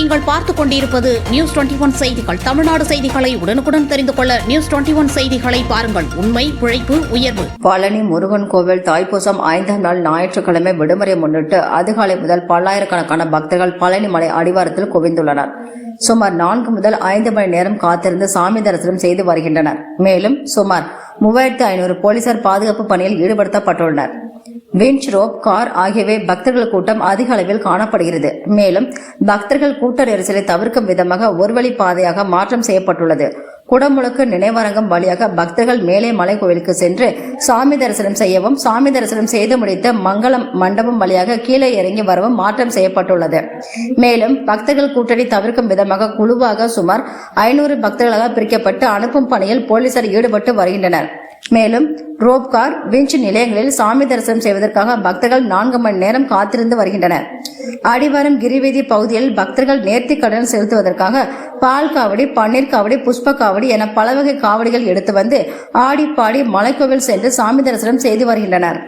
நீங்கள் பார்த்துக் கொண்டிருப்பது நியூஸ் 21 செய்திகள். தமிழ்நாடு செய்திகளை உடனுக்குடன் தெரிந்து கொள்ள நியூஸ் 21 செய்திகளை பாருங்கள். உண்மை, உழைப்பு, உயர்வு. பழனி முருகன் கோவில் தைப்பூசம் 5ஆம் நாள் ஞாயிற்றுக்கிழமை விடுமுறை முன்னிட்டு அதிகாலை முதல் பல்லாயிரக்கணக்கான பக்தர்கள் பழனி மலை அடிவாரத்தில் குவிந்துள்ளனர். சுமார் 4 முதல் 5 மணி நேரம் காத்திருந்து சாமி தரிசனம் செய்து வருகின்றனர். மேலும் சுமார் 3500 போலீசார் பாதுகாப்பு பணியில் ஈடுபடுத்தப்பட்டுள்ளனர். விஞ்ச், ரோப், கார் ஆகியவை பக்தர்கள் கூட்டம் அதிக அளவில் காணப்படுகிறது. மேலும் பக்தர்கள் கூட்ட நெரிசலை தவிர்க்கும் விதமாக ஒருவழி பாதையாக மாற்றம் செய்யப்பட்டுள்ளது. குடமுழுக்கு நினைவரங்கம் வழியாக பக்தர்கள் மேலே மலை கோவிலுக்கு சென்று சாமி தரிசனம் செய்யவும், சாமி தரிசனம் செய்து முடித்த மங்களம் மண்டபம் வழியாக கீழே இறங்கி வரவும் மாற்றம் செய்யப்பட்டுள்ளது. மேலும் பக்தர்கள் கூட்டணி தவிர்க்கும் விதமாக குழுவாக சுமார் 500 பக்தர்களாக பிரிக்கப்பட்டு அனுப்பும் பணியில் போலீசார் ஈடுபட்டு வருகின்றனர். மேலும் ரோப், கார், விஞ்ச் நிலையங்களில் சாமி தரிசனம் செய்வதற்காக பக்தர்கள் 4 மணி நேரம் காத்திருந்து வருகின்றனர். அடிவாரம் கிரிவீதி பகுதியில் பக்தர்கள் நேர்த்தி கடன் செலுத்துவதற்காக பால் காவடி, பன்னீர் காவடி, புஷ்ப காவடி என பல வகை காவடிகள் எடுத்து வந்து ஆடி பாடி மலைக்கோவில் சென்று சாமி தரிசனம் செய்து வருகின்றனர்.